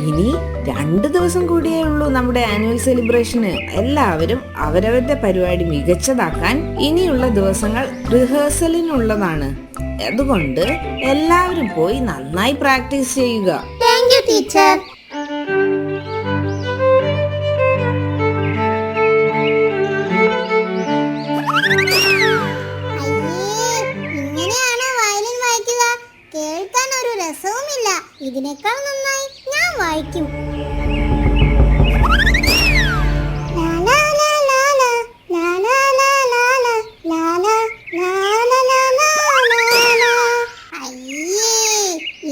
ഇനി 2 ദിവസം കൂടിയേ ഉള്ളൂ നമ്മുടെ ആനുവൽ സെലിബ്രേഷന്. എല്ലാവരും അവരവരുടെ പരിപാടി മികച്ചതാക്കാൻ ഇനിയുള്ള ദിവസങ്ങൾ റിഹേഴ്സലിനുള്ളതാണ്. അതുകൊണ്ട് എല്ലാവരും പോയി നന്നായി പ്രാക്ടീസ് ചെയ്യുക. Thank you teacher. ഇങ്ങനെയാണ് വയലിൻ വായിക്കുക. കേൾക്കാൻ ഒരു രസവുമില്ല. ഇതിനേക്കാൾ നന്നായി ഞാൻ വായിക്കും.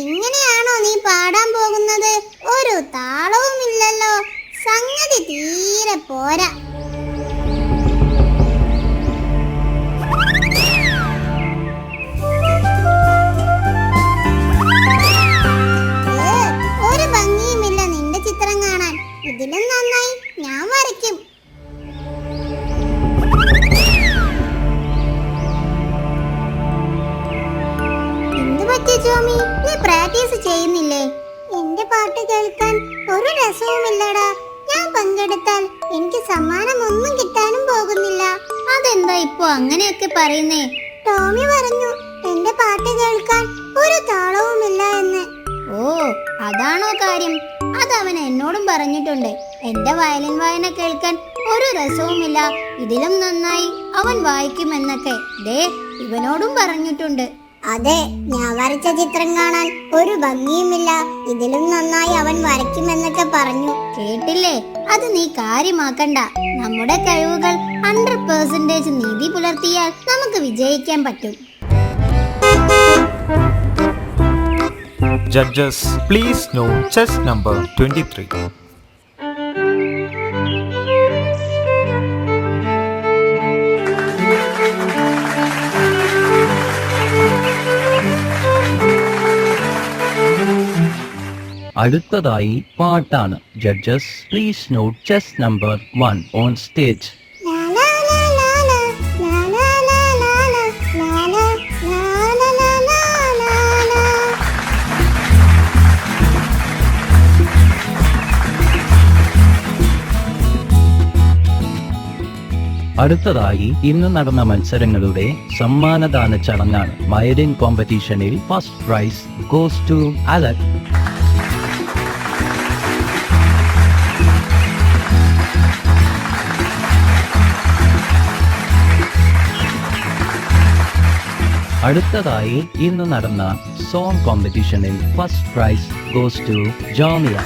ഇങ്ങനെയാണോ നീ പാടാൻ പോകുന്നത്? ഒരു താളവുമില്ലല്ലോ. സംഗതി തീരെ പോരാ. ഒരു ഭംഗിയുമില്ല നിന്റെ ചിത്രം കാണാൻ. ഇതിലും നന്നായി ഞാൻ വരയ്ക്കും. എന്ത് പറ്റി ജോമി? നീ പ്രാക്ടീസ് ചെയ്യുന്നില്ലേ? എന്റെ പാട്ട് കേൾക്കാൻ ഒരു രസവുമില്ലടാ. ഞാൻ പങ്കെടുത്താൽ എനിക്ക് സമ്മാനം ഒന്നും കിട്ടാനും പോകുന്നില്ല. അതെന്താ ഇപ്പോ അങ്ങനെയൊക്കെ പറയുന്നേ? ടോമി പറഞ്ഞു എന്റെ പാട്ട് കേൾക്കാൻ ഒരു താളവുമില്ല എന്ന്. ഓ, അതാണോ കാര്യം? അതവൻ എന്നോടും പറഞ്ഞിട്ടുണ്ട്. എന്റെ വയലിൻ വായന കേൾക്കാൻ ഒരു രസവുമില്ല, ഇതിലും നന്നായി അവൻ വായിക്കുമെന്നൊക്കെ. ദേ, ഇവനോടും പറഞ്ഞിട്ടുണ്ട്. അതെ, ഞാൻ വരച്ച ചിത്രം കാണാൻ ഒരു ഭംഗിയുമില്ല, ഇതിലും നന്നായി അവൻ വരയ്ക്കുമെന്നൊക്കെ പറഞ്ഞു. കേട്ടില്ലേ? അത് നീ കാര്യമാക്കണ്ട. നമ്മുടെ കഴിവുകൾ 100% നീതി പുലർത്തിയാൽ നമുക്ക് വിജയിക്കാൻ പറ്റും. Judges, please note chess number 23. അടുത്തതായി പാട്ടാണ്. Judges please note chest number 1 on stage. അടുത്തതായി ഇന്ന് നടന്ന മത്സരങ്ങളുടെ സമ്മാനദാന ചടങ്ങാണ്. വയലിൻ കോമ്പറ്റീഷനിൽ ഫസ്റ്റ് പ്രൈസ് ഗോസ് ടു അലക്. അടുത്തതായി ഇന്ന് നടന്ന സോങ് കോമ്പറ്റീഷനിൽ first prize goes to Jamia.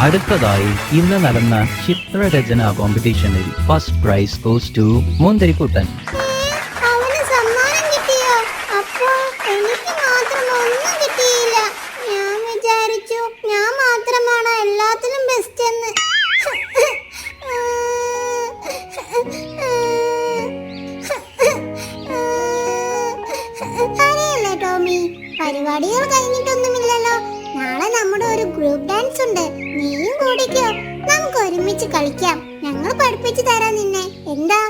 അടുത്തതായി ഇന്ന് നടന്ന ചിത്രരചന കോമ്പറ്റീഷനിൽ first prize goes to Munthirikuttan. പരിപാടികൾ കഴിഞ്ഞിട്ടൊന്നുമില്ലല്ലോ. നാളെ നമ്മുടെ ഒരു ഗ്രൂപ്പ് ഡാൻസ് ഉണ്ട്. നീയും കൂടിക്കോ. നമുക്ക് ഒരുമിച്ച് കളിക്കാം. ഞങ്ങൾ പഠിപ്പിച്ചു തരാം നിന്നെ. എന്താ?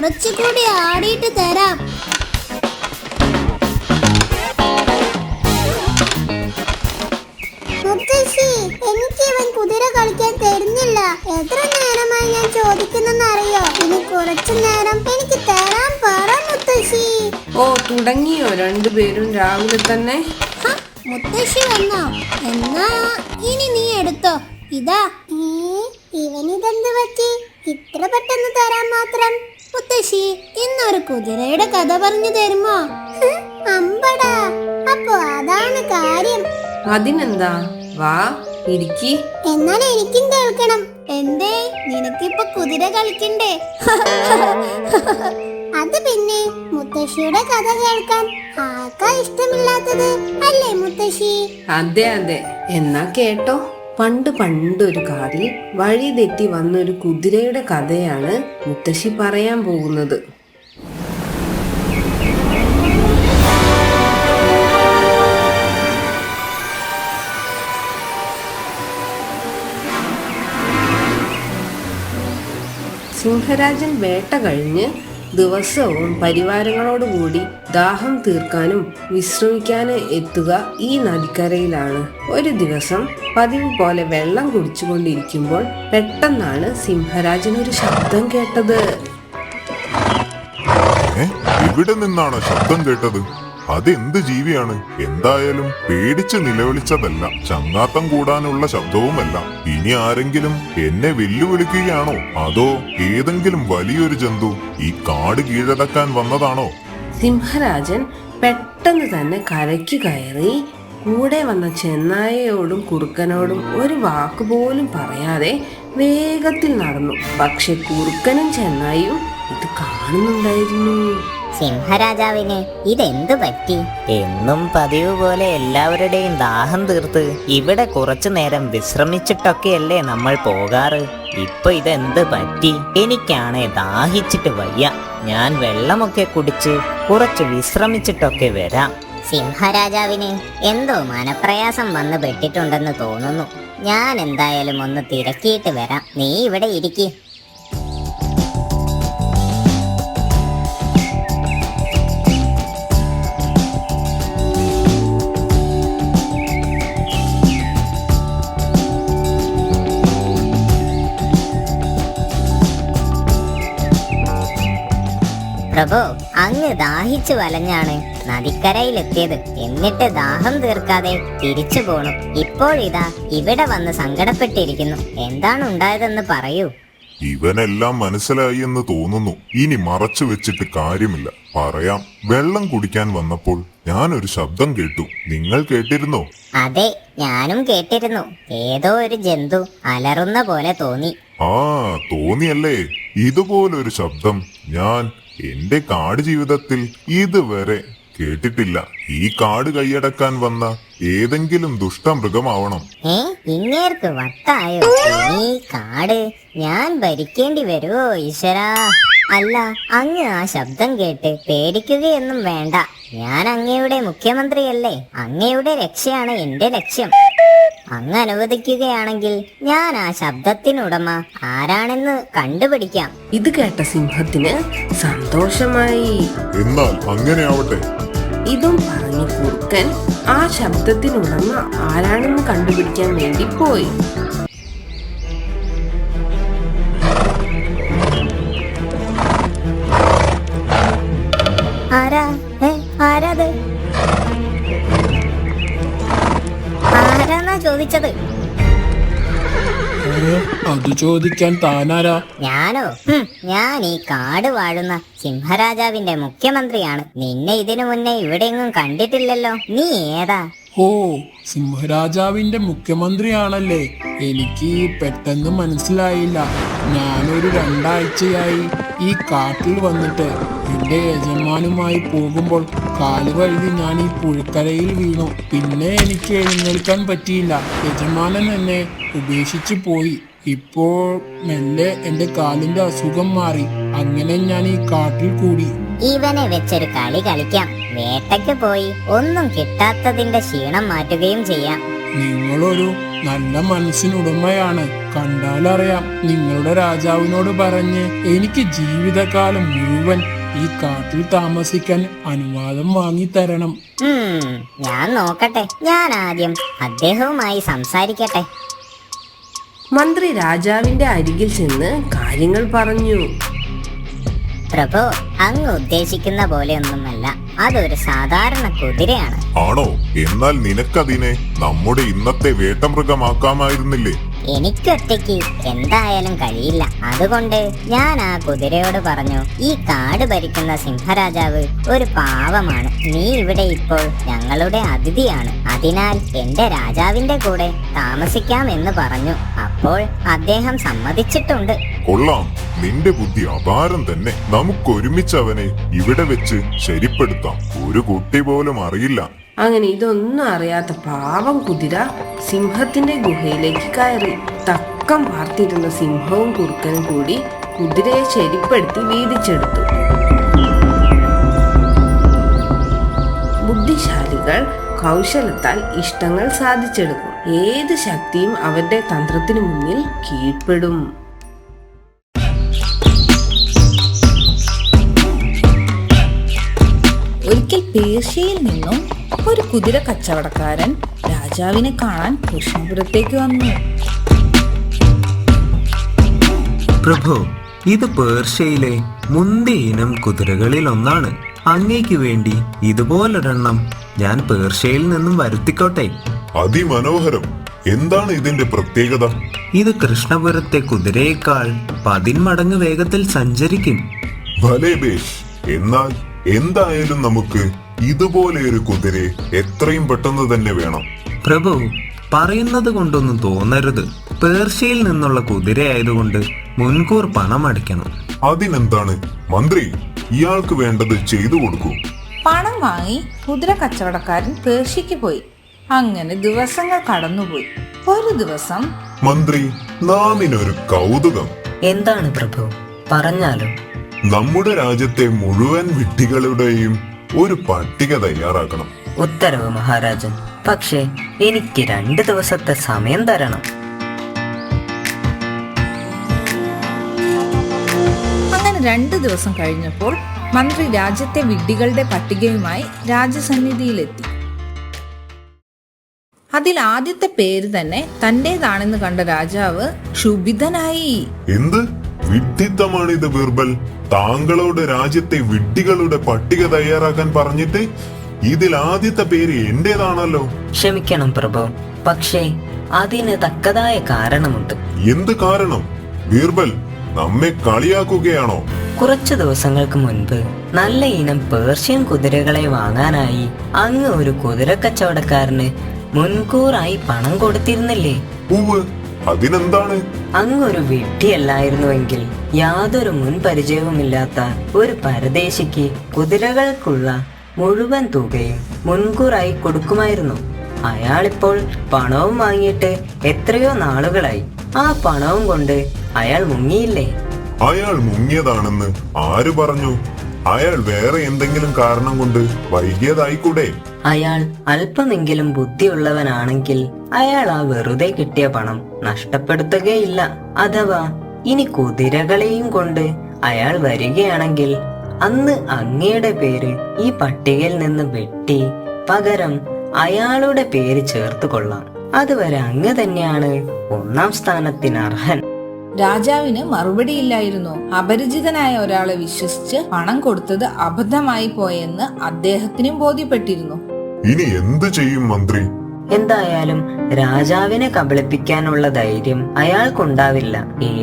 കുറച്ചുകൂടി ആടിയിട്ട് തരാം. മുത്തശ്ശി, എനിക്ക് ഇവൻ കുതിര കളിക്കാൻ തരുന്നില്ല. എത്ര നേരമായി ഞാൻ ചോദിക്കുന്നെന്നറിയോ? ഇനി കുറച്ചു നേരം എനിക്ക് തരാൻ പറ മുത്തശ്ശി. ഓ, തുടങ്ങിയോ രണ്ടുപേരും രാവിലെ തന്നെ? മുത്തശ്ശി വന്നോ? എന്നാ ഇനി നീ എടുത്തോ. ഇതാ. ഇവനിതെന്ത് പറ്റി? ഇത്ര പെട്ടെന്ന് തരാൻ മാത്രം? മുത്തശ്ശി, ഇന്നൊരു കുതിരയുടെ കഥ പറഞ്ഞു തരുമോ? അമ്പടാ, അപ്പൊ അതാണ് കാര്യം. അതിനെന്താ, വാ ഇരിക്കി. എന്നാൽ എനിക്കും കേൾക്കണം. എന്തേ, നിനക്കിപ്പൊ കുതിര കളിക്കണ്ടേ? അത് പിന്നെ മുത്തശ്ശിയുടെ കഥ കേൾക്കാൻ ആർക്കാ ഇഷ്ടമില്ലാത്തത്, അല്ലേ മുത്തശ്ശി? അതെ അതെ, എന്നാ കേട്ടോ. പണ്ടൊരു കാട്ടിൽ വഴി തെറ്റി വന്നൊരു കുതിരയുടെ കഥയാണ് മുത്തശ്ശി പറയാൻ പോകുന്നത്. സിംഹരാജൻ വേട്ട കഴിഞ്ഞ് ദിവസവും പരിവാരങ്ങളോടുകൂടി ദാഹം തീർക്കാനും വിശ്രമിക്കാനും എത്തുക ഈ നദിക്കരയിലാണ്. ഒരു ദിവസം പതിവ് പോലെ വെള്ളം കുടിച്ചുകൊണ്ടിരിക്കുമ്പോൾ പെട്ടെന്നാണ് സിംഹരാജൻ ഒരു ശബ്ദം കേട്ടത്. ഇവിടെ നിന്നാണോ ശബ്ദം കേട്ടത്? അതെന്ത് ജീവിയാണ്? എന്തായാലും പേടിച്ച് നിലവിളിച്ചതല്ല, ചങ്ങാത്തം കൂടാനുള്ള ശബ്ദവുമല്ല. ഇനി ആരെങ്കിലും എന്നെ വെല്ലുവിളിക്കുകയാണോ? അതോ ഏതെങ്കിലും വലിയൊരു ജന്തു ഈ കാട് കീഴടക്കാൻ വന്നതാണോ? സിംഹരാജൻ പെട്ടെന്ന് തന്നെ കരയ്ക്ക് കയറി കൂടെ വന്ന ചെന്നായയോടും കുറുക്കനോടും ഒരു വാക്കുപോലും പറയാതെ വേഗത്തിൽ നടന്നു. പക്ഷെ കുറുക്കനും ചെന്നായും ഇത് കാണുന്നുണ്ടായിരുന്നു. സിംഹരാജാവിന് ഇതെന്തു പറ്റി? എന്നും പതിവ് പോലെ എല്ലാവരുടെയും ദാഹം തീർത്ത് ഇവിടെ കുറച്ചു നേരം വിശ്രമിച്ചിട്ടൊക്കെയല്ലേ നമ്മൾ പോകാറ്. ഇപ്പൊ ഇതെന്ത് പറ്റി? എനിക്കാണേ ദാഹിച്ചിട്ട് വയ്യ. ഞാൻ വെള്ളമൊക്കെ കുടിച്ച് കുറച്ച് വിശ്രമിച്ചിട്ടൊക്കെ വരാം. സിംഹരാജാവിന് എന്തോ മനപ്രയാസം വന്ന് പെട്ടിട്ടുണ്ടെന്ന് തോന്നുന്നു. ഞാൻ എന്തായാലും ഒന്ന് തിരക്കിയിട്ട് വരാം. നീ ഇവിടെ ഇരിക്ക്. പ്രഭു, അങ്ങ് ദാഹിച്ചു വലഞ്ഞാണ് നദിക്കരയിലെത്തിയത്. എന്നിട്ട് ദാഹം തീർക്കാതെ തിരിച്ചു പോണു. ഇപ്പോഴിതാ ഇവിടെ വന്ന് സങ്കടപ്പെട്ടിരിക്കുന്നു. എന്താണ് ഉണ്ടായതെന്ന് പറയൂ. ഇവനെല്ലാം മനസ്സിലായി എന്ന് തോന്നുന്നു. ഇനി മറച്ചു വെച്ചിട്ട് കാര്യമില്ല, പറയാം. വെള്ളം കുടിക്കാൻ വന്നപ്പോൾ ഞാനൊരു ശബ്ദം കേട്ടു. നിങ്ങൾ കേട്ടിരുന്നോ? അതെ, ഞാനും കേട്ടിരുന്നു. ഏതോ ഒരു ജന്തു അലറുന്ന പോലെ തോന്നി. ആ, തോന്നിയല്ലേ? ഇതുപോലൊരു ശബ്ദം ഞാൻ എന്റെ കാട് ജീവിതത്തിൽ ഇതുവരെ കേട്ടിട്ടില്ല. ഈ കാട് കൈയടക്കാൻ വന്ന ഏതെങ്കിലും ദുഷ്ടമൃഗമാവണം. ഇങ്ങേർക്ക് വട്ടായോ? ഈ കാട് ഞാൻ ഭരിക്കേണ്ടി വരുമോ ഈശ്വരാ? അല്ല, അങ്ങ് ആ ശബ്ദം കേട്ട് പേടിക്കുകയൊന്നും വേണ്ട. ഞാൻ അങ്ങയുടെ മുഖ്യമന്ത്രിയല്ലേ. അങ്ങയുടെ രക്ഷയാണ് എന്റെ ലക്ഷ്യം. അങ്ങ് അനുവദിക്കുകയാണെങ്കിൽ ഞാൻ ആ ശബ്ദത്തിനുടമ ആരാണെന്ന് കണ്ടുപിടിക്കാം. ഇത് കേട്ട സിംഹത്തിന് സന്തോഷമായി. എന്നാൽ അങ്ങനെ ആവട്ടെ. ഇതും പറഞ്ഞു കുറുക്കൻ ആ ശബ്ദത്തിനുടമ ആരാണെന്ന് കണ്ടുപിടിക്കാൻ വേണ്ടി പോയി. ആരാത്? ആരാന്നാ ചോദിച്ചത്? അത് ചോദിക്കാൻ താനാരാ? ഞാനോ? ഞാൻ ഈ കാട് വാഴുന്ന സിംഹരാജാവിന്റെ മുഖ്യമന്ത്രിയാണ്. നിന്നെ ഇതിനു മുന്നേ ഇവിടെയെങ്ങും കണ്ടിട്ടില്ലല്ലോ. നീ ഏതാ? ഓ, സിംഹരാജാവിന്റെ മുഖ്യമന്ത്രിയാണല്ലേ. എനിക്ക് പെട്ടെന്ന് മനസ്സിലായില്ല. ഞാനൊരു 2 ആഴ്ചയായി ഈ കാട്ടിൽ വന്നിട്ട് എന്റെ യജമാനുമായി പോകുമ്പോൾ കാലുവഴുതി ഞാൻ ഈ പുഴക്കരയിൽ വീണു. പിന്നെ എനിക്ക് എഴുന്നേൽക്കാൻ പറ്റിയില്ല. യജമാനൻ എന്നെ ഉപേക്ഷിച്ചു പോയി. ഇപ്പോൾ മെല്ലെ എന്റെ കാലിന്റെ അസുഖം മാറി. അങ്ങനെ ഞാൻ ഈ കാട്ടിൽ കൂടി. ഇവനെ വെച്ചൊരു കളി കളിക്കാം. വേട്ടയ്ക്ക് പോയി ഒന്നും കിട്ടാത്തതിന്റെ ക്ഷീണം മാറ്റുകയും ചെയ്യാം. നിങ്ങളൊരു നല്ല മനസ്സിനുടമയാണ്. കണ്ടാലറിയാം. നിങ്ങളുടെ രാജാവിനോട് പറഞ്ഞ് എനിക്ക് ജീവിതകാലം മുഴുവൻ ഈ കാട്ടിൽ താമസിക്കാൻ അനുവാദം വാങ്ങി തരണം. ഞാൻ നോക്കട്ടെ. ഞാൻ ആദ്യം അദ്ദേഹവുമായി സംസാരിക്കട്ടെ. മന്ത്രി രാജാവിന്റെ അരികിൽ ചെന്ന് കാര്യങ്ങൾ പറഞ്ഞു. പ്രഭു, അങ്ങ് ഉദ്ദേശിക്കുന്ന പോലെയൊന്നുമല്ല. അതൊരു സാധാരണ കുതിരയാണ്. ആണോ? എന്നാൽ നിനക്കതിനെ നമ്മുടെ ഇന്നത്തെ വേട്ടമൃഗമാക്കാമായിരുന്നില്ലേ? എനിക്കൊറ്റയ്ക്ക് എന്തായാലും കഴിയില്ല. അതുകൊണ്ട് ഞാൻ ആ കുതിരയോട് പറഞ്ഞു, ഈ കാട് ഭരിക്കുന്ന സിംഹരാജാവ് ഒരു പാവമാണ്. നീ ഇവിടെ ഇപ്പോൾ ഞങ്ങളുടെ അതിഥിയാണ്. അതിനാൽ എന്റെ രാജാവിന്റെ കൂടെ താമസിക്കാം എന്ന് പറഞ്ഞു. അപ്പോൾ അദ്ദേഹം സമ്മതിച്ചിട്ടുണ്ട്. കൊള്ളാം, നിന്റെ ബുദ്ധി അപാരം തന്നെ. നമുക്കൊരുമിച്ച് അവനെ ഇവിടെ വെച്ച് ശരിപ്പെടുത്താം. ഒരു കുട്ടി പോലും അറിയില്ല. അങ്ങനെ ഇതൊന്നും അറിയാത്ത പാവം കുതിര സിംഹത്തിന്റെ ഗുഹയിലേക്ക് കയറി. തക്കം പാർത്തിരുന്ന സിംഹവും കുറുക്കനും കൂടി കുതിരയെ ശരിപ്പെടുത്തി വീതിച്ചെടുത്തു. ബുദ്ധിശാലികൾ കൗശലത്താൽ ഇഷ്ടങ്ങൾ സാധിച്ചെടുക്കും. ഏത് ശക്തിയും അവരുടെ തന്ത്രത്തിനു മുന്നിൽ കീഴ്പ്പെടും. ഒരിക്കൽ പേർഷ്യയിൽ നിന്നും ഒരു കുതിര കച്ചവടക്കാരൻ രാജാവിനെ കാണാൻ കൃഷ്ണപുരത്തേക്ക് വന്നു. പ്രഭു, ഇത് പേർഷ്യയിലെ മുന്തിയ ഇനം കുതിരകളിൽ ഒന്നാണ്. അങ്ങേക്ക് വേണ്ടി ഇതുപോലൊരെണ്ണം ഞാൻ പേർഷ്യയിൽ നിന്നും വരുത്തിക്കോട്ടെ. അതിമനോഹരം. എന്താണ് ഇതിന്റെ പ്രത്യേകത? ഇത് കൃഷ്ണപുരത്തെ കുതിരയേക്കാൾ 10 മടങ്ങ് വേഗത്തിൽ സഞ്ചരിക്കും. ഭലേ ബേഷ്. എന്നാൽ എന്തായാലും നമുക്ക് ഇതുപോലെ ഒരു കുതിരയെ എത്രയും പെട്ടെന്ന് തന്നെ വേണം. പ്രഭു, പറയുന്നത് കൊണ്ടൊന്നും തോന്നരുത്. പേർഷ്യയിൽ നിന്നുള്ള കുതിരയായതുകൊണ്ട് മുൻകൂർ പണം അടിക്കണം. അതിനെന്താണ് മന്ത്രി, ഇയാൾക്ക് വേണ്ടത് ചെയ്തു കൊടുക്കൂ. പണം വാങ്ങി കുതിര കച്ചവടക്കാരൻ പേർഷ്യക്ക് പോയി. അങ്ങനെ ദിവസങ്ങൾ കടന്നുപോയി. ഒരു ദിവസം മന്ത്രി, നാമിനൊരു കൗതുകം. എന്താണ് പ്രഭു, പറഞ്ഞാലോ? നമ്മുടെ രാജ്യത്തെ മുഴുവൻ വിഡ്ഢികളുടെയും ഒരു പട്ടിക തയ്യാറാക്കണം. ഉത്തരവ് മഹാരാജൻ. പക്ഷേ എനിക്ക് 2 ദിവസത്തെ സമയം തരണം. അങ്ങനെ 2 ദിവസം കഴിഞ്ഞപ്പോൾ മന്ത്രി രാജ്യത്തെ വിഡ്ഢികളുടെ പട്ടികയുമായി രാജസന്നിധിയിലെത്തി. അതിൽ ആദ്യത്തെ പേര് തന്നെ തന്റേതാണെന്ന് കണ്ട രാജാവ് ക്ഷുഭിതനായി. എന്ത് വിഡ്ഢിത്തമാണിത് ബീർബൽ? താങ്കളോട് രാജ്യത്തെ വിഡ്ഢികളുടെ പട്ടിക തയ്യാറാക്കാൻ പറഞ്ഞിട്ട് ഇതിൽ ആദ്യത്തെ പേര് എന്റേതാണല്ലോ. ക്ഷമിക്കണം പ്രഭു, പക്ഷേ അതിന് തക്കതായ കാരണമുണ്ട്. എന്ത് കാരണം? ബീർബൽ നമ്മെ കളിയാക്കുകയാണോ? കുറച്ചു ദിവസങ്ങൾക്ക് മുൻപ് നല്ല ഇനം പേർഷ്യൻ കുതിരകളെ വാങ്ങാനായി അങ്ങ് ഒരു കുതിര കച്ചവടക്കാരന് മുൻകൂറായി പണം കൊടുത്തിരുന്നില്ലേ? ഉവ്, അതിനെന്താണ്? അങ്ങൊരു വിഡ്ഢിയല്ലായിരുന്നുവെങ്കിൽ യാതൊരു മുൻ പരിചയവുമില്ലാത്ത ഒരു പരദേശിക്ക് കുതിരകൾക്കുള്ള മുഴുവൻ തുകയും മുൻകൂറായി കൊടുക്കുമായിരുന്നു. അയാളിപ്പോൾ പണവും വാങ്ങിയിട്ട് എത്രയോ നാളുകളായി. ആ പണവും കൊണ്ട് അയാൾ മുങ്ങിയില്ലേ? അയാൾ മുങ്ങിയതാണെന്ന് ആര് പറഞ്ഞു? അയാൾ വേറെ എന്തെങ്കിലും കാരണം കൊണ്ട് വൈകിയതായിക്കൂടെ? അയാൾ അല്പമെങ്കിലും ബുദ്ധിയുള്ളവനാണെങ്കിൽ അയാൾ ആ വെറുതെ കിട്ടിയ പണം നഷ്ടപ്പെടുത്തുകയില്ല. അഥവാ ഇനി കുതിരകളെയും കൊണ്ട് അയാൾ വരികയാണെങ്കിൽ അന്ന് അങ്ങയുടെ പേര് ഈ പട്ടികയിൽ നിന്ന് വെട്ടി പകരം അയാളുടെ പേര് ചേർത്ത് കൊള്ളാം. അതുവരെ അങ്ങ് തന്നെയാണ് 1ാം സ്ഥാനത്തിന് അർഹൻ. രാജാവിന് മറുപടിയില്ലായിരുന്നു. അപരിചിതനായ ഒരാളെ വിശ്വസിച്ച് പണം കൊടുത്തത് അബദ്ധമായി പോയെന്ന് അദ്ദേഹത്തിനും ബോധ്യപ്പെട്ടിരുന്നു. ഇനി എന്തു ചെയ്യും മന്ത്രി? എന്തായാലും രാജാവിനെ കബളിപ്പിക്കാനുള്ള ധൈര്യം അയാൾക്കുണ്ടാവില്ല.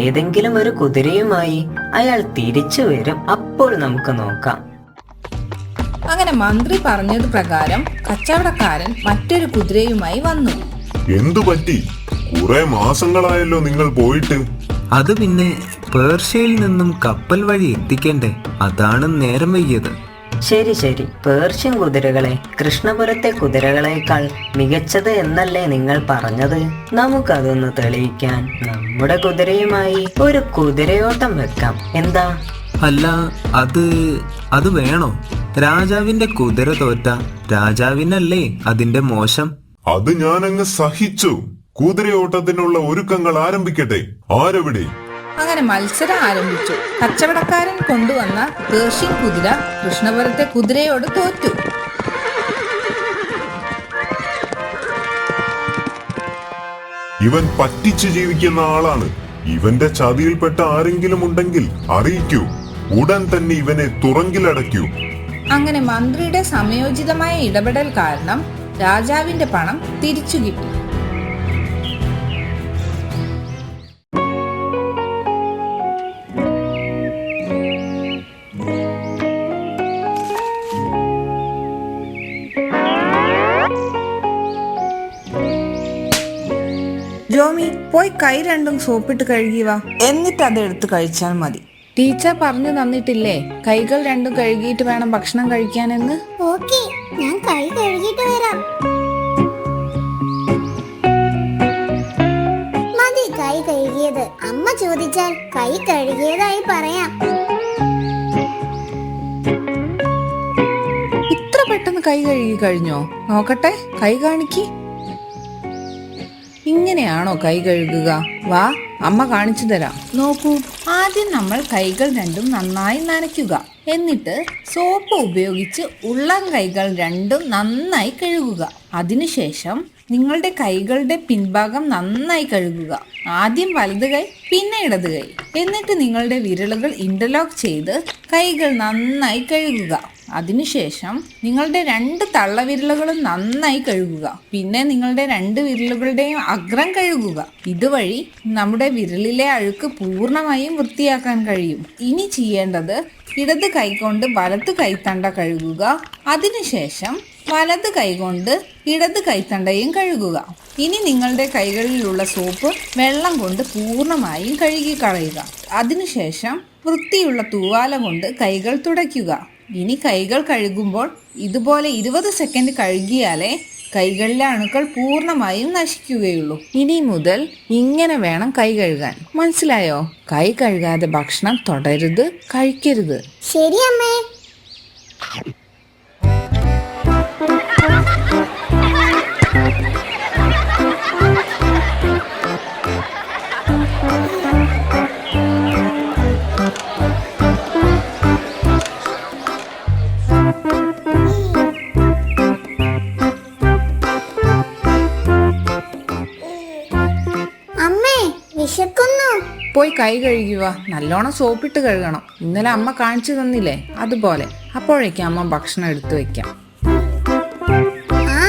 ഏതെങ്കിലും ഒരു കുതിരയുമായി അയാൾ തിരിച്ചു വരും. അപ്പോൾ നമുക്ക് നോക്കാം. അങ്ങനെ മന്ത്രി പറഞ്ഞത് പ്രകാരം കച്ചവടക്കാരൻ മറ്റൊരു കുതിരയുമായി വന്നു. എന്തു പറ്റി? കുറെ മാസങ്ങളായല്ലോ നിങ്ങൾ പോയിട്ട്. അത് പിന്നെ പേർഷ്യയിൽ നിന്നും കപ്പൽ വഴി എത്തിക്കണ്ടേ, അതാണ് നേരം വൈകിയത്. ശരി ശരി, പേർഷ്യൻ കുതിരകളെ കൃഷ്ണപുരത്തെ കുതിരകളെക്കാൾ മികച്ചത് എന്നല്ലേ നിങ്ങൾ പറഞ്ഞത്? നമുക്കതൊന്ന് തെളിയിക്കാൻ നമ്മുടെ കുതിരയുമായി ഒരു കുതിരയോട്ടം വെക്കാം. എന്താ? അല്ല, അത് വേണോ? രാജാവിന്റെ കുതിര തോറ്റ രാജാവിനല്ലേ അതിന്റെ മോശം? അത് ഞാനങ്ങ് സഹിച്ചു. കുതിരയോട്ടത്തിനുള്ള ഒരുക്കങ്ങൾ ആരംഭിക്കട്ടെ. ആരെവിടെ? അങ്ങനെ മത്സരം ആരംഭിച്ചു. കച്ചവടക്കാരൻ കൊണ്ടുവന്ന പേർഷ്യൻ കുതിര കൃഷ്ണപുരത്തെ കുതിരയോട് തോറ്റു. ഇവൻ പറ്റിച്ചു ജീവിക്കുന്ന ആളാണ്. ഇവന്റെ ചതിയിൽപ്പെട്ട ആരെങ്കിലും ഉണ്ടെങ്കിൽ അറിയിക്കൂ. ഉടൻ തന്നെ ഇവനെ തുറങ്കിലടയ്ക്കൂ. അങ്ങനെ മന്ത്രിയുടെ സമയോചിതമായ ഇടപെടൽ കാരണം രാജാവിന്റെ പണം തിരിച്ചു കിട്ടി. പോയി കൈ രണ്ടും സോപ്പിട്ട് കഴുകി വാ, എന്നിട്ട് അത് എടുത്ത് കഴിച്ചാൽ മതി. ടീച്ചർ പറഞ്ഞു തന്നിട്ടില്ലേ കൈകൾ രണ്ടും കഴുകിയിട്ട് വേണം ഭക്ഷണം കഴിക്കാനെന്ന്? ഓക്കേ, ഞാൻ കൈ കഴുകിയിട്ട് വരാം. മതി കൈ കഴുകിയത്. അമ്മ ചോദിച്ചാൽ കൈ കഴുകിയതായി പറയാം. ഇത്ര പെട്ടെന്ന് കൈ കഴുകി കഴിഞ്ഞോ? നോക്കട്ടെ, കൈ കാണിക്ക്. ഇങ്ങനെയാണോ കൈ കഴുകുക? വാ, അമ്മ കാണിച്ചു തരാം. നോക്കൂ, ആദ്യം നമ്മൾ കൈകൾ രണ്ടും നന്നായി നനയ്ക്കുക. എന്നിട്ട് സോപ്പ് ഉപയോഗിച്ച് ഉള്ളം കൈകൾ രണ്ടും നന്നായി കഴുകുക. അതിനുശേഷം നിങ്ങളുടെ കൈകളുടെ പിൻഭാഗം നന്നായി കഴുകുക. ആദ്യം വലത് കൈ, പിന്നെ ഇടത് കൈ. എന്നിട്ട് നിങ്ങളുടെ വിരലുകൾ ഇന്റർലോക്ക് ചെയ്ത് കൈകൾ നന്നായി കഴുകുക. അതിനുശേഷം നിങ്ങളുടെ 2 തള്ളവിരലുകളും നന്നായി കഴുകുക. പിന്നെ നിങ്ങളുടെ 2 വിരലുകളുടെയും അഗ്രം കഴുകുക. ഇതുവഴി നമ്മുടെ വിരലിലെ അഴുക്ക് പൂർണ്ണമായും വൃത്തിയാക്കാൻ കഴിയും. ഇനി ചെയ്യേണ്ടത് ഇടത് കൈകൊണ്ട് വലത് കൈത്തണ്ട കഴുകുക. അതിനുശേഷം വലത് കൈകൊണ്ട് ഇടത് കൈത്തണ്ടയും കഴുകുക. ഇനി നിങ്ങളുടെ കൈകളിലുള്ള സോപ്പ് വെള്ളം കൊണ്ട് പൂർണ്ണമായും കഴുകിക്കളയുക. അതിനുശേഷം വൃത്തിയുള്ള തൂവാല കൊണ്ട് കൈകൾ തുടയ്ക്കുക. ഇനി കൈകൾ കഴുകുമ്പോൾ ഇതുപോലെ 20 സെക്കൻഡ് കഴുകിയാലേ കൈകളിലെ അണുക്കൾ പൂർണ്ണമായും നശിക്കുകയുള്ളൂ. ഇനി മുതൽ ഇങ്ങനെ വേണം കൈ കഴുകാൻ. മനസ്സിലായോ? കൈ കഴുകാതെ ഭക്ഷണം തൊടരുത്, കഴിക്കരുത്. ശരി അമ്മേ. വിശക്കുന്നു. പോയി കൈ കഴുകുക. നല്ലോണം സോപ്പിട്ട് കഴുകണം. ഇന്നലെ അമ്മ കാണിച്ചു തന്നില്ലേ, അതുപോലെ. അപ്പോഴേക്കും അമ്മ ഭക്ഷണം എടുത്തു വെക്കാം. ആ,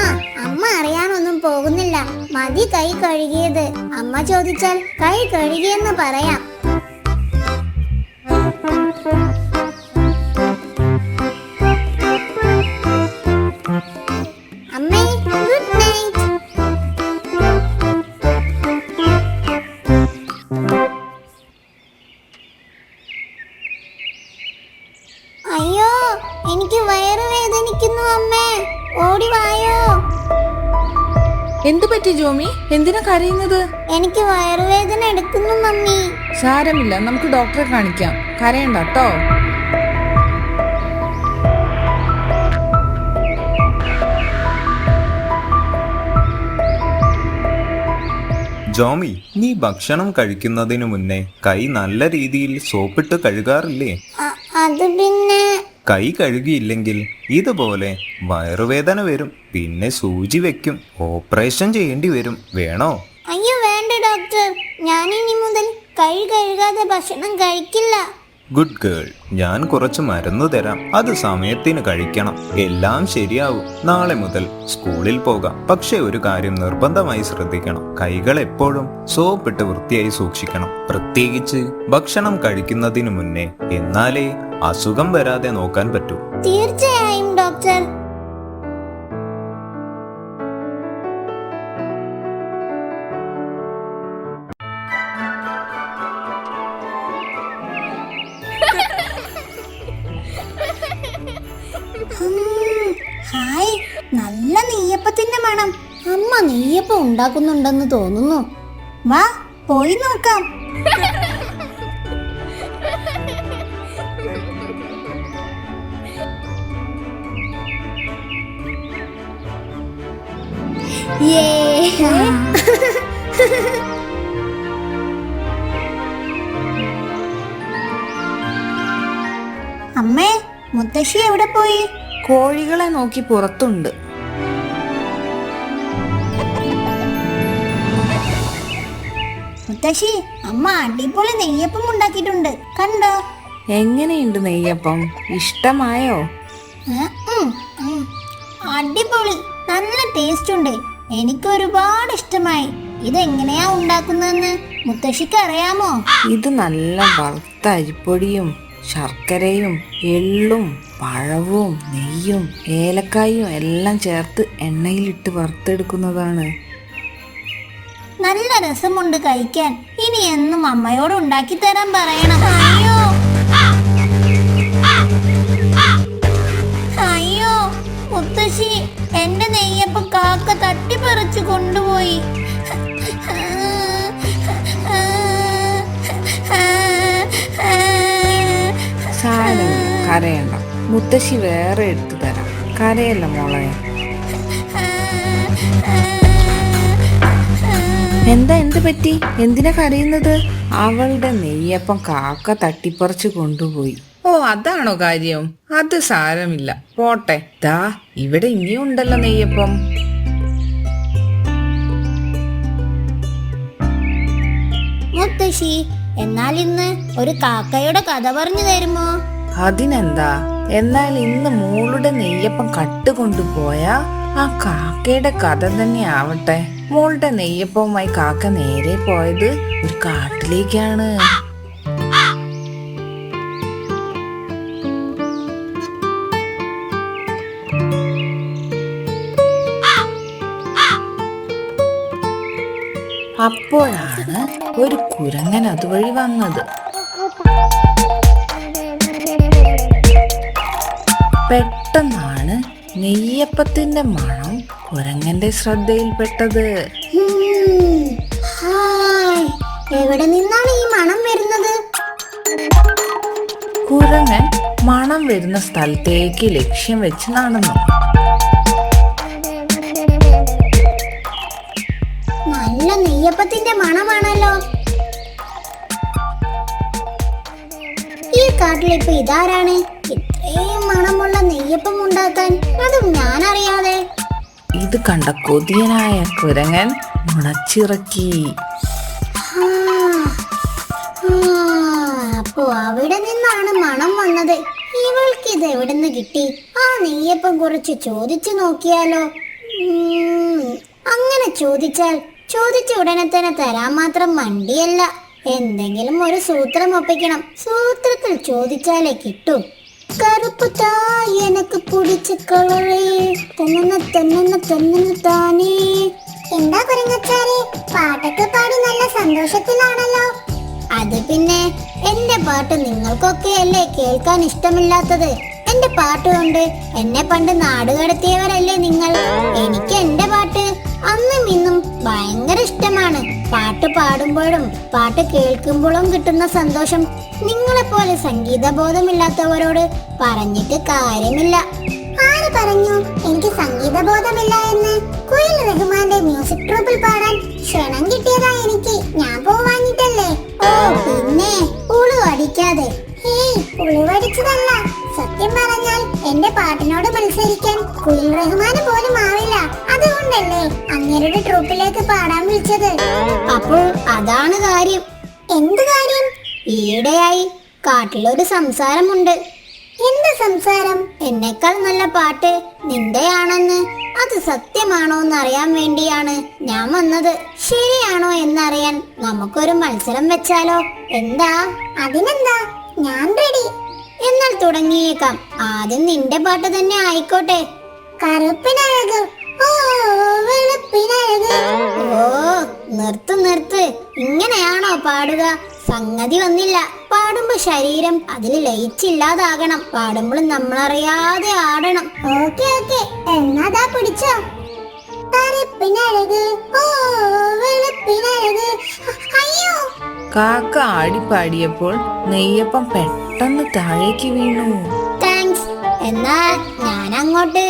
അമ്മ അറിയാനൊന്നും പോകുന്നില്ല. മതി കൈ കഴുകിയത്. അമ്മ ചോദിച്ചാൽ കൈ കഴുകിയെന്ന് പറയാം. അമ്മേ, ഗുഡ് നൈറ്റ്. അയ്യോ, എനിക്ക് വയറ് വേദനിക്കുന്നു അമ്മേ. ഓടി വായോ. എന്തു പറ്റി ജോമി? എന്തിനാ കരയുന്നത്? എനിക്ക് വയറുവേദന എടുക്കുന്നു മമ്മി. സാരമില്ല, നമുക്ക് ഡോക്ടറെ കാണിക്കാം. കരയണ്ട കേട്ടോ. ജോമി, നീ ഭക്ഷണം കഴിക്കുന്നതിന് മുന്നേ കൈ നല്ല രീതിയിൽ സോപ്പിട്ട് കഴുകാറില്ലേ? അത് പിന്നെ കൈ കഴുകിയില്ലെങ്കിൽ ഇതുപോലെ വയറുവേദന വരും. പിന്നെ സൂചി വെക്കും, ഓപ്പറേഷൻ ചെയ്യേണ്ടി വരും. വേണോ? അയ്യോ വേണ്ട ഡോക്ടർ. ഞാൻ ഇനി മുതൽ കൈ കഴുകാതെ ഭക്ഷണം കഴിക്കില്ല. Good girl. ഞാൻ കുറച്ച് മരുന്ന് തരാം, അത് സമയത്തിന് കഴിക്കണം. എല്ലാം ശരിയാവും. നാളെ മുതൽ സ്കൂളിൽ പോകാം. പക്ഷെ ഒരു കാര്യം നിർബന്ധമായി ശ്രദ്ധിക്കണം. കൈകൾ എപ്പോഴും സോപ്പിട്ട് വൃത്തിയായി സൂക്ഷിക്കണം, പ്രത്യേകിച്ച് ഭക്ഷണം കഴിക്കുന്നതിന് മുന്നേ. എന്നാലേ അസുഖം വരാതെ നോക്കാൻ പറ്റൂ. തീർച്ചയായും ഡോക്ടർ. ഹായ്, നല്ല നെയ്യപ്പത്തിന്റെ മണം. അമ്മ നെയ്യപ്പം ഉണ്ടാക്കുന്നുണ്ടെന്ന് തോന്നുന്നു. വാ, പോയി നോക്കാം. അമ്മേ, മുത്തശ്ശി എവിടെ പോയി? കോഴികളെ നോക്കി പുറത്തുണ്ട്. മുത്തശ്ശി, അമ്മ അടിപൊളി നെയ്യപ്പം ഉണ്ടാക്കിയിട്ടുണ്ട്, കണ്ടോ? എങ്ങനെയുണ്ട് നെയ്യപ്പം? ഇഷ്ടമായോ? അടിപൊളി, നല്ല ടേസ്റ്റ് ഉണ്ട്. എനിക്ക് ഒരുപാട് ഇഷ്ടമായി. ഇതെങ്ങനെയാ ഉണ്ടാക്കുന്നതെന്ന് മുത്തശ്ശിക്ക് അറിയാമോ? ഇത് നല്ല വറുത്ത അരിപ്പൊടിയും ശർക്കരയും എള്ളും പഴവും നെയ്യും ഏലക്കായും എല്ലാം ചേർത്ത് എണ്ണയിലിട്ട് വറുത്തെടുക്കുന്നതാണ്. നല്ല രസമുണ്ട് കഴിക്കാൻ. ഇനി എന്നും അമ്മയോട് ഉണ്ടാക്കി തരാൻ പറയണം. അയ്യോ അയ്യോ മുത്തശ്ശി, എന്റെ നെയ്യപ്പം കാക്ക തട്ടിപ്പറിച്ചു കൊണ്ടുപോയി. സാരമില്ല, കരയണ്ട. മുത്തശ്ശി വേറെ എടുത്തു തരാം. കരയല്ല മോളെ. എന്ത് പറ്റി? എന്തിനാ കരയുന്നത്? അവളുടെ നെയ്യപ്പം കാക്ക തട്ടിപ്പറിച്ചു കൊണ്ടുപോയി. ഓ, അതാണോ കാര്യം? അത് സാരമില്ല, പോട്ടെ. ദാ ഇവിടെ ഇനിയും ഉണ്ടല്ലോ നെയ്യപ്പം. മുത്തശ്ശി, എന്നാൽ ഇന്ന് ഒരു കാക്കയുടെ കഥ പറഞ്ഞു തരുമോ? അതിനെന്താ? എന്നാൽ ഇന്ന് മോളുടെ നെയ്യപ്പം കട്ടുകൊണ്ടുപോയ ആ കാക്കയുടെ കഥ തന്നെ ആവട്ടെ. മോളുടെ നെയ്യപ്പവുമായി കാക്ക നേരെ പോയത് ഒരു കാട്ടിലേക്കാണ്. അപ്പോഴാണ് ഒരു കുരങ്ങൻ അതുവഴി വന്നത്. പെട്ടെന്നാണ് നെയ്യപ്പത്തിന്റെ മണം കുരങ്ങന്റെ ശ്രദ്ധയിൽപ്പെട്ടത്. ഹായ്, എവിടെ നിന്നാണ് ഈ മണം വരുന്നത്? കുരങ്ങൻ മണം വരുന്ന സ്ഥലത്തേക്ക് ലക്ഷ്യം വെച്ച് നടന്നു. നല്ല നെയ്യപ്പത്തിന്റെ മണമാണല്ലോ. ഈ കാട്ടിലിപ്പോ ഇതാരാണ് ഇത്രയും മണമുള്ള നെയ്യപ്പം ഉണ്ടാക്കാൻ? അതും ഞാൻ അറിയാതെ. ഇത് കണ്ട കൊതിയനായ കുരങ്ങൻ മുളച്ചിറക്കി. അപ്പോ അവിടെ നിന്നാണ് മണം വന്നത്. ഇവൾക്ക് ഇത് എവിടുന്ന് കിട്ടി? ആ നെയ്യപ്പം കുറച്ച് ചോദിച്ചു നോക്കിയാലോ? അങ്ങനെ ചോദിച്ച ഉടനെ തന്നെ തരാൻ മാത്രം മണ്ടിയല്ല. എന്തെങ്കിലും ഒരു സൂത്രം ഒപ്പിക്കണം. സൂത്രത്തിൽ ചോദിച്ചാലേ കിട്ടൂ. കറുപ്പ് തായ് എനക്ക് പിടിച്ച കളറേ തന്നെ താനേ. എന്താ കുരങ്ങച്ചാരെ, പാട്ടൊക്കെ പാടി നല്ല സന്തോഷത്തിലാണല്ലോ. അത് പിന്നെ എന്റെ പാട്ട് നിങ്ങൾക്കൊക്കെ അല്ലേ കേൾക്കാൻ ഇഷ്ടമില്ലാത്തത്? എന്റെ പാട്ട് കൊണ്ട് എന്നെ പണ്ട് നാട് കടത്തിയവരല്ലേ നിങ്ങൾ. എനിക്ക് എന്റെ പാട്ട് അന്നും ഇന്നും ഭയങ്കര ഇഷ്ടമാണ്. പാട്ട് പാടുമ്പോഴും പാട്ട് കേൾക്കുമ്പോഴും കിട്ടുന്ന സന്തോഷം നിങ്ങളെപ്പോലെ സംഗീത ബോധമില്ലാത്തവരോട് പറഞ്ഞിട്ട് കാര്യമില്ല. ആര് പറഞ്ഞു എനിക്ക് സംഗീത ബോധമില്ല എന്ന്? കുയിൽ റഹ്മാന്റെ മ്യൂസിക് ട്രൂപ്പിൽ പാടാൻ ക്ഷണം കിട്ടിയതാ എനിക്ക്. ഞാൻ പോവാഞ്ഞിട്ടല്ലേ? ഓ പിന്നെ ഉളുവടിക്കാതെ. ഹേയ്, ഉളുവടിച്ചതല്ല. സത്യം പറഞ്ഞാൽ എന്റെ പാട്ടിനോട് മത്സരിക്കാൻ കുയിൽ റഹ്മാന് പോലും ആവില്ല. അതുകൊണ്ടല്ലേ അങ്ങേരുടെ ട്രൂപ്പിലേക്ക് പാടാൻ വിളിച്ചത്. അപ്പോൾ അതാണ് കാര്യം. എന്ത് കാര്യം? ഈയിടെയായി കാട്ടിലൊരു സംസാരമുണ്ട്. എന്ത് സംസാരം? എന്നേക്കാൾ നല്ല പാട്ട് നിന്റെയാണെന്ന്. അത് സത്യമാണോ എന്നറിയാൻ വേണ്ടിയാണ് ഞാൻ വന്നത്. ശരിയാണോ എന്നറിയാൻ നമുക്കൊരു മത്സരം വെച്ചാലോ? എന്താ? അതിനെന്താ, ഞാൻ റെഡി. എന്നാൽ തുടങ്ങിയേക്കാം. ആദ്യം നിന്റെ പാട്ട് തന്നെ ആയിക്കോട്ടെ. കറുപ്പിനഴക് ഓ വെളുപ്പിനഴക്. ഓ നിർത്ത്. ഇങ്ങനെയാണോ പാടുക? സംഗതി വന്നില്ല. പാടുമ്പോ ശരീരം അതിൽ ലയിച്ചില്ലാതാകണം. പാടുമ്പോൾ നമ്മളറിയാതെ ആടണം. ഓക്കെ എന്നാ പിടിച്ചോ. കറുപ്പിനഴക് ഓ വെളുപ്പിനഴക്. അയ്യോ! കാക്ക ആടിപ്പാടിയപ്പോൾ നെയ്യപ്പം പെട്ടെന്ന് താഴേക്ക് വീണു. താങ്ക്സ്. എന്നാ ഞാൻ അങ്ങോട്ട്.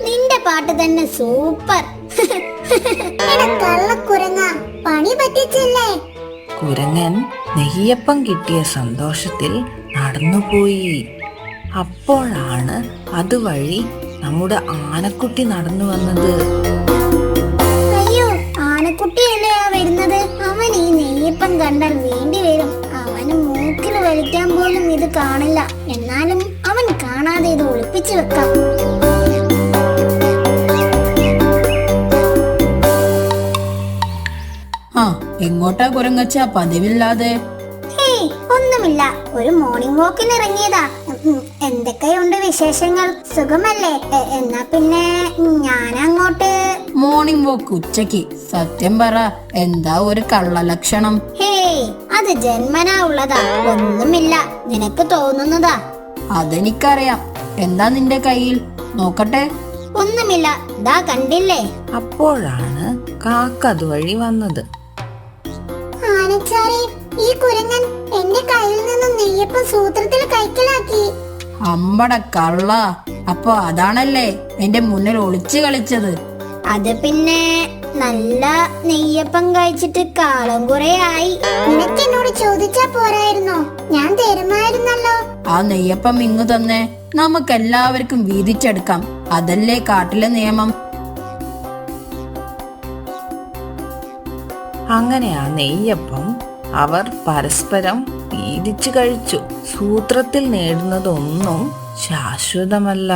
നിന്റെ പാട്ട് തന്നെ സൂപ്പർ. കള്ളക്കുരങ്ങ, പണി പറ്റിച്ചില്ലേ? കുരങ്ങൻ നെയ്യപ്പം കിട്ടിയ സന്തോഷത്തിൽ നടന്നുപോയി. അപ്പോഴാണ് അതുവഴി നമ്മുടെ ആനക്കുട്ടി നടന്നു വന്നത്. അയ്യോ, ആനക്കുട്ടിയല്ലേ ആ വരുന്നത്? അവൻ ഈ നെയ്യപ്പം കണ്ടാൽ വേണ്ടി വരും. അവന് മൂക്കിൽ വലിക്കാൻ പോലും ഇത് കാണില്ല. എന്നാലും അവൻ കാണാതെ ഇത് ഒളിപ്പിച്ചു വെക്കാം. എങ്ങോട്ടാ കുരങ്ങച്ച പതിവില്ലാതെ? ഒന്നുമില്ല, ഒരു മോർണിംഗ് വാക്കിന് ഇറങ്ങിയതാ. എന്തൊക്കെയുണ്ട് വിശേഷങ്ങൾ? സുഖമല്ലേ? എന്നാ പിന്നെ ഞാൻ അങ്ങോട്ട്. മോർണിംഗ് വാക്ക് ഉച്ചക്ക്. സത്യം പറ, എന്താ ഒരു കള്ളലക്ഷണം? ഹേയ്, അത് ജന്മനാ ഉള്ളതാ, ഒന്നുമില്ല, നിനക്ക് തോന്നുന്നതാ. അതെനിക്കറിയാം. എന്താ നിന്റെ കയ്യിൽ? നോക്കട്ടെ. ഒന്നുമില്ല, ദാ കണ്ടില്ലേ? അപ്പോഴാണ് കാക്ക അതുവഴി വന്നത്. ആനച്ചാരെ, ഈ കുരങ്ങൻ എന്റെ കയ്യിൽ നിന്നും നെയ്യപ്പം സൂത്രത്തിൽ കൈക്കലാക്കി. അമ്പട കള്ള. അപ്പൊ അതാണല്ലേ എന്റെ മുന്നിൽ ഒളിച്ചു കളിച്ചത്? അത് പിന്നെ നല്ല നെയ്യപ്പം കഴിച്ചിട്ട് കാലം കുറെ ആയി. നിനക്ക് എന്നോട് ചോദിച്ചാ പോരായിരുന്നോ? ഞാൻ തരുമായിരുന്നല്ലോ. ആ നെയ്യപ്പം ഇങ്ങു തന്നെ, നമുക്കെല്ലാവർക്കും വീതിച്ചെടുക്കാം. അതല്ലേ കാട്ടിലെ നിയമം. അങ്ങനെ ആ നെയ്യപ്പം അവർ പരസ്പരം വീതിച്ചു കഴിച്ചു. സൂത്രത്തിൽ നേടുന്നതൊന്നും ശാശ്വതമല്ല.